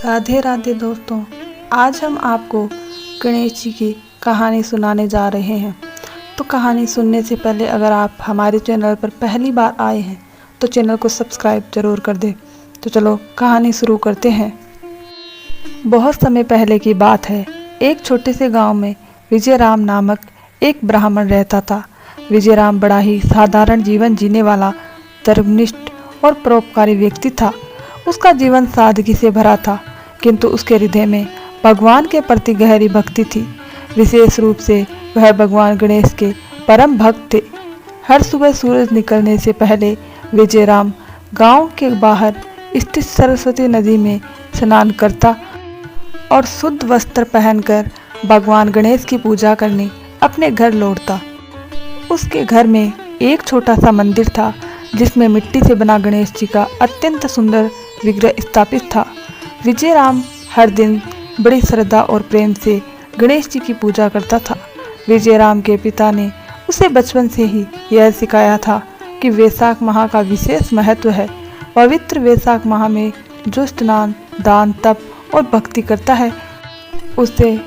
राधे राधे दोस्तों, आज हम आपको गणेश जी की कहानी सुनाने जा रहे हैं। तो कहानी सुनने से पहले अगर आप हमारे चैनल पर पहली बार आए हैं तो चैनल को सब्सक्राइब जरूर कर दें। तो चलो कहानी शुरू करते हैं। बहुत समय पहले की बात है। एक छोटे से गांव में विजयराम नामक एक ब्राह्मण रहता था। विजयराम बड़ा ही साधारण जीवन जीने वाला धर्मनिष्ठ और परोपकारी व्यक्ति था। उसका जीवन सादगी से भरा था, किंतु उसके हृदय में भगवान के प्रति गहरी भक्ति थी। विशेष रूप से वह भगवान गणेश के परम भक्त थे। हर सुबह सूरज निकलने से पहले विजयराम गांव के बाहर स्थित सरस्वती नदी में स्नान करता और शुद्ध वस्त्र पहनकर भगवान गणेश की पूजा करने अपने घर लौटता। उसके घर में एक छोटा सा मंदिर था, जिसमें मिट्टी से बना गणेश जी का अत्यंत सुंदर विग्रह स्थापित था। विजयराम हर दिन बड़ी श्रद्धा और प्रेम से गणेश जी की पूजा करता था। विजयराम के पिता ने उसे बचपन से ही यह सिखाया था कि वैशाख माह का विशेष महत्व है। पवित्र वैशाख माह में जो स्नान, दान, तप और भक्ति करता है उसे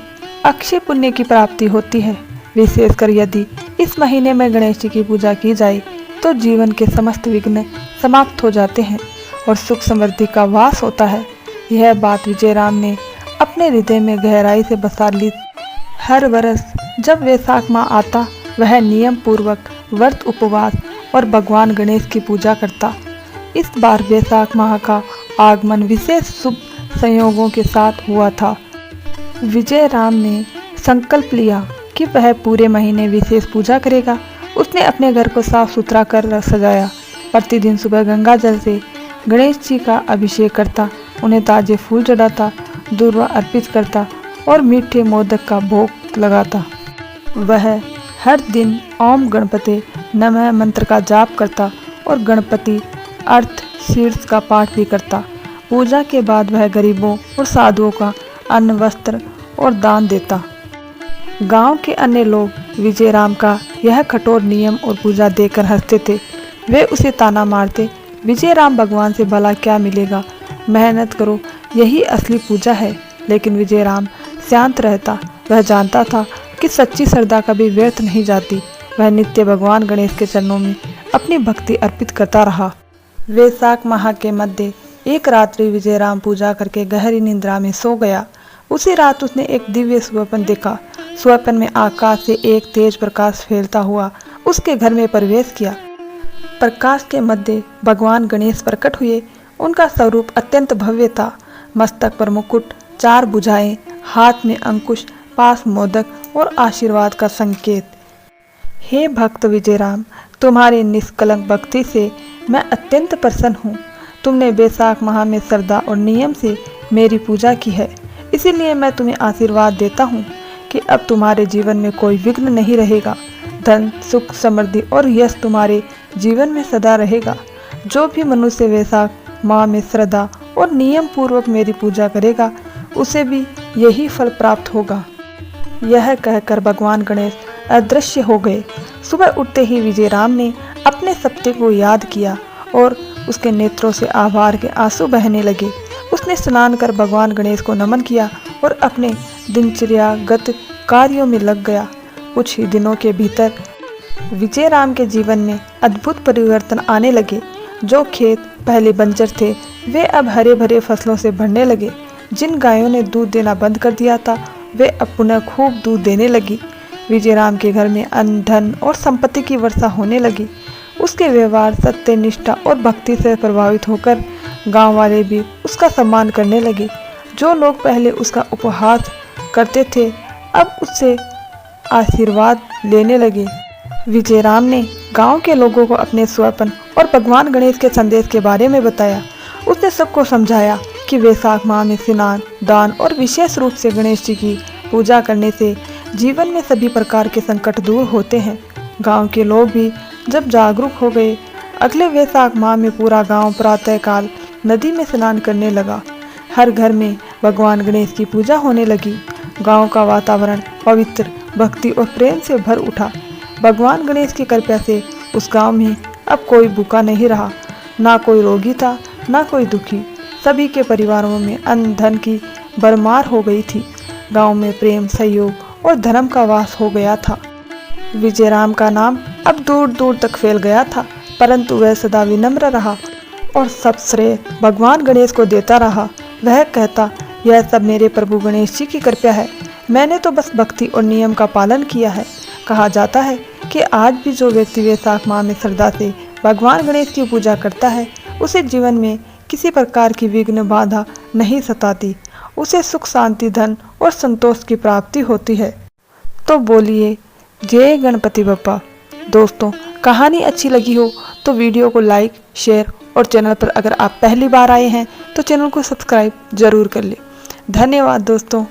अक्षय पुण्य की प्राप्ति होती है। विशेषकर यदि इस महीने में गणेश जी की पूजा की जाए तो जीवन के समस्त विघ्न समाप्त हो जाते हैं और सुख समृद्धि का वास होता है। यह बात विजयराम ने अपने हृदय में गहराई से बसा ली। हर वर्ष जब वैशाख माह आता, वह नियम पूर्वक व्रत, उपवास और भगवान गणेश की पूजा करता। इस बार वैशाख माह का आगमन विशेष शुभ संयोगों के साथ हुआ था। विजयराम ने संकल्प लिया कि वह पूरे महीने विशेष पूजा करेगा। उसने अपने घर को साफ सुथरा कर सजाया। प्रतिदिन सुबह गंगा जल से गणेश जी का अभिषेक करता, उन्हें ताजे फूल चढ़ाता, दूर्वा अर्पित करता और मीठे मोदक का भोग लगाता। वह हर दिन ओम गणपति नमः मंत्र का जाप करता और गणपति अर्थ शीर्ष का पाठ भी करता। पूजा के बाद वह गरीबों और साधुओं का अन्न, वस्त्र और दान देता। गांव के अन्य लोग विजयराम का यह कठोर नियम और पूजा देखकर हंसते थे। वे उसे ताना मारते, विजयराम भगवान से भला क्या मिलेगा, मेहनत करो, यही असली पूजा है। लेकिन विजयराम शांत रहता। वह जानता था कि सच्ची श्रद्धा कभी व्यर्थ नहीं जाती। वह नित्य भगवान गणेश के चरणों में अपनी भक्ति अर्पित करता रहा। वैशाख माह के मध्य एक रात्रि विजयराम पूजा करके गहरी निद्रा में सो गया। उसी रात उसने एक दिव्य स्वप्न देखा। स्वप्न में आकाश से एक तेज प्रकाश फैलता हुआ उसके घर में प्रवेश किया। प्रकाश के मध्य भगवान गणेश प्रकट हुए। उनका स्वरूप अत्यंत भव्य था। मस्तक पर मुकुट, 4 भुजाएं, हाथ में अंकुश, पास मोदक और आशीर्वाद का संकेत। हे भक्त विजयराम, तुम्हारी निष्कलंक भक्ति से मैं अत्यंत प्रसन्न हूँ। तुमने वैशाख माह में श्रद्धा और नियम से मेरी पूजा की है, इसीलिए मैं तुम्हें आशीर्वाद देता हूँ कि अब तुम्हारे जीवन में कोई विघ्न नहीं रहेगा। धन, सुख, समृद्धि और यश तुम्हारे जीवन में सदा रहेगा। जो भी मनुष्य वैशाख माह में श्रद्धा और नियम पूर्वक मेरी पूजा करेगा, उसे भी यही फल प्राप्त होगा। यह कहकर भगवान गणेश अदृश्य हो गए। सुबह उठते ही विजयराम ने अपने सत्य को याद किया और उसके नेत्रों से आभार के आंसू बहने लगे। उसने स्नान कर भगवान गणेश को नमन किया और अपने दिनचर्यागत कार्यों में लग गया। कुछ ही दिनों के भीतर विजयराम के जीवन में अद्भुत परिवर्तन आने लगे। जो खेत पहले बंजर थे, वे अब हरे भरे फसलों से भरने लगे। जिन गायों ने दूध देना बंद कर दिया था, वे अब पुनः खूब दूध देने लगी। विजयराम के घर में अन्न, धन और संपत्ति की वर्षा होने लगी। उसके व्यवहार, सत्य, निष्ठा और भक्ति से प्रभावित होकर गांव वाले भी उसका सम्मान करने लगे। जो लोग पहले उसका उपहास करते थे, अब उससे आशीर्वाद लेने लगे। विजयराम ने गांव के लोगों को अपने स्वप्न और भगवान गणेश के संदेश के बारे में बताया। उसने सबको समझाया कि वैशाख माह में स्नान, दान और विशेष रूप से गणेश जी की पूजा करने से जीवन में सभी प्रकार के संकट दूर होते हैं। गांव के लोग भी जब जागरूक हो गए, अगले वैशाख माह में पूरा गांव प्रातःकाल नदी में स्नान करने लगा। हर घर में भगवान गणेश की पूजा होने लगी। गांव का वातावरण पवित्र, भक्ति और प्रेम से भर उठा। भगवान गणेश की कृपा से उस गांव में अब कोई भूखा नहीं रहा, ना कोई रोगी था, ना कोई दुखी। सभी के परिवारों में अन्न धन की भरमार हो गई थी। गांव में प्रेम, सहयोग और धर्म का वास हो गया था। विजयराम का नाम अब दूर दूर तक फैल गया था, परंतु वह सदा विनम्र रहा और सब श्रेय भगवान गणेश को देता रहा। वह कहता, यह सब मेरे प्रभु गणेश जी की कृपा है, मैंने तो बस भक्ति और नियम का पालन किया है। कहा जाता है कि आज भी जो व्यक्ति वैशाख माह में श्रद्धा से भगवान गणेश की पूजा करता है, उसे जीवन में किसी प्रकार की विघ्न बाधा नहीं सताती, उसे सुख, शांति, धन और संतोष की प्राप्ति होती है। तो बोलिए जय गणपति बप्पा। दोस्तों, कहानी अच्छी लगी हो तो वीडियो को लाइक, शेयर और चैनल पर अगर आप पहली बार आए हैं तो चैनल को सब्सक्राइब जरूर कर लें। धन्यवाद दोस्तों।